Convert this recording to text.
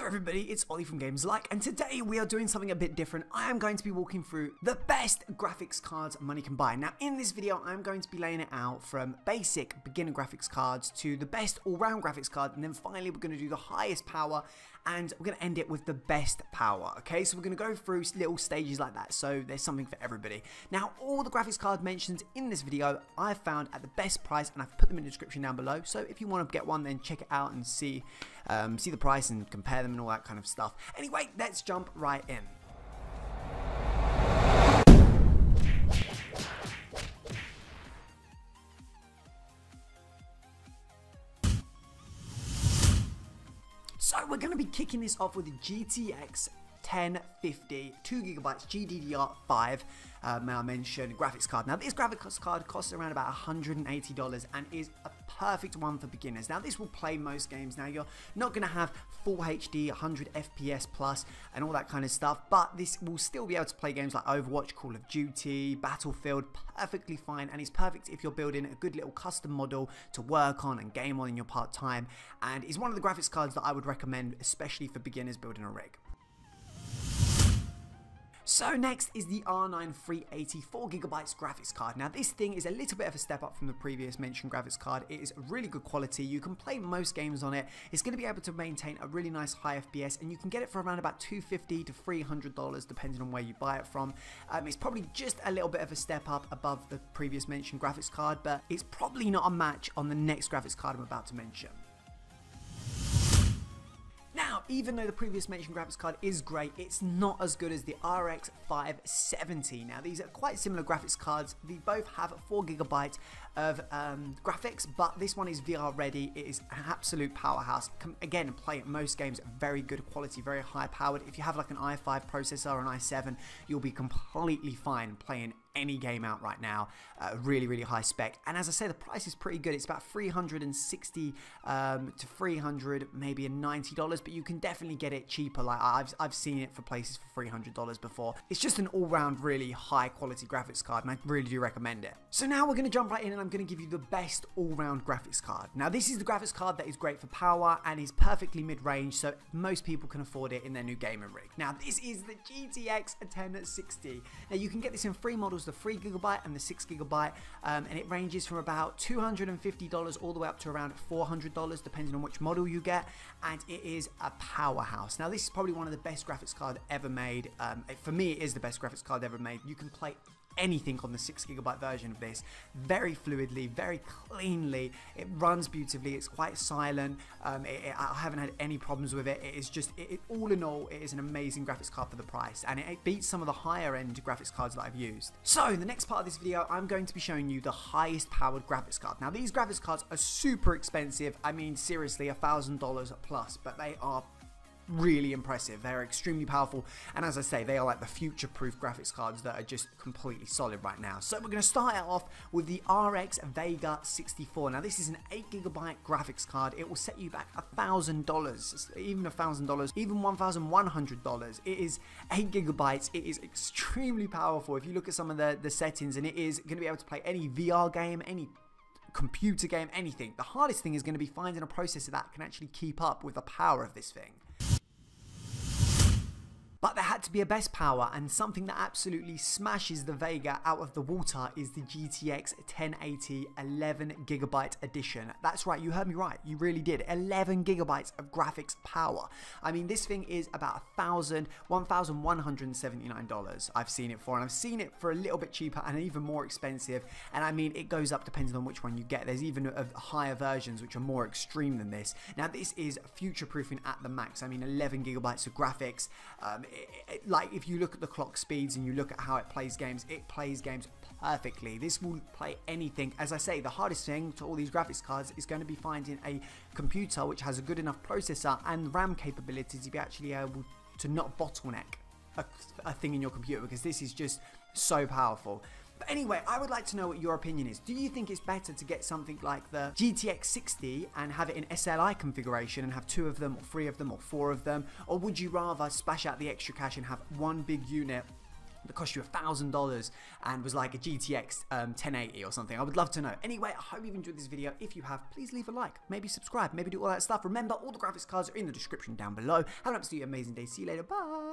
Hello everybody, it's Ollie from GamesAlike, and today we are doing something a bit different. I am going to be walking through the best graphics cards money can buy. Now in this video, I'm going to be laying it out from basic beginner graphics cards to the best all-round graphics card, and then finally we're going to do the highest power, and we're going to end it with the best power, okay? So we're going to go through little stages like that, so there's something for everybody. Now all the graphics card mentions in this video, I've found at the best price, and I've put them in the description down below, so if you want to get one, then check it out and see the price and compare them and all that kind of stuff. Anyway, let's jump right in. So we're going to be kicking this off with the GTX 1050 2GB GDDR5 may I mention graphics card. Now this graphics card costs around about $180 and is a perfect one for beginners. Now this will play most games. Now you're not going to have full HD 100 FPS plus and all that kind of stuff, but this will still be able to play games like Overwatch, Call of Duty, Battlefield perfectly fine, and it's perfect if you're building a good little custom model to work on and game on in your part time, and is one of the graphics cards that I would recommend especially for beginners building a rig. So next is the R9 380 4GB graphics card. Now this thing is a little bit of a step up from the previous mentioned graphics card. It is really good quality. You can play most games on it. It's going to be able to maintain a really nice high FPS, and you can get it for around about $250 to $300 depending on where you buy it from. It's probably just a little bit of a step up above the previous mentioned graphics card, but it's probably not a match on the next graphics card I'm about to mention. Now, even though the previous mentioned graphics card is great, it's not as good as the RX 570. Now, these are quite similar graphics cards. They both have 4GB of graphics, but this one is VR ready. It is an absolute powerhouse. Again, play at most games, very good quality, very high powered. If you have like an i5 processor or an i7, you'll be completely fine playing any game out right now. Really high spec, and as I say, the price is pretty good. It's about $360 to $300, maybe $90, but you can definitely get it cheaper. Like I've seen it for places for $300 before. It's just an all-round really high quality graphics card, and I really do recommend it. So now we're going to jump right in, and I'm going to give you the best all-round graphics card. Now this is the graphics card that is great for power and is perfectly mid-range, so most people can afford it in their new gaming rig. Now this is the GTX 1060. Now you can get this in three models, the 3GB and the 6GB, and it ranges from about $250 all the way up to around $400 depending on which model you get, and it is a powerhouse. Now this is probably one of the best graphics cards ever made. For me, it is the best graphics card ever made. You can play anything on the 6GB version of this very fluidly, very cleanly. It runs beautifully. It's quite silent. I haven't had any problems with it. It is just, all in all, it is an amazing graphics card for the price, and it beats some of the higher end graphics cards that I've used. So in the next part of this video, I'm going to be showing you the highest powered graphics card. Now these graphics cards are super expensive. I mean seriously, $1,000 plus, but they are really impressive. They're extremely powerful, and as I say, they are like the future-proof graphics cards that are just completely solid right now. So we're going to start it off with the RX Vega 64. Now this is an 8GB graphics card. It will set you back $1,000, even $1,000, even $1,100. It is 8GB. It is extremely powerful. If you look at some of the settings, and it is going to be able to play any VR game, any computer game, anything. The hardest thing is going to be finding a processor that can actually keep up with the power of this thing. But there had to be a best power, and something that absolutely smashes the Vega out of the water is the GTX 1080 11GB edition. That's right, you heard me right, you really did. 11GB of graphics power. I mean, this thing is about $1,179 I've seen it for, and I've seen it for a little bit cheaper and even more expensive, and I mean, it goes up depending on which one you get. There's even higher versions which are more extreme than this. Now this is future-proofing at the max. I mean, 11GB of graphics. Like if you look at the clock speeds and you look at how it plays games perfectly. This will play anything. As I say, the hardest thing to all these graphics cards is going to be finding a computer which has a good enough processor and RAM capabilities to be actually able to not bottleneck a thing in your computer, because this is just so powerful. But anyway, I would like to know what your opinion is. Do you think it's better to get something like the GTX 60 and have it in SLI configuration and have 2 of them or 3 of them or 4 of them? Or would you rather splash out the extra cash and have one big unit that cost you $1,000 and was like a GTX 1080 or something? I would love to know. Anyway, I hope you've enjoyed this video. If you have, please leave a like, maybe subscribe, maybe do all that stuff. Remember, all the graphics cards are in the description down below. Have an absolutely amazing day. See you later. Bye.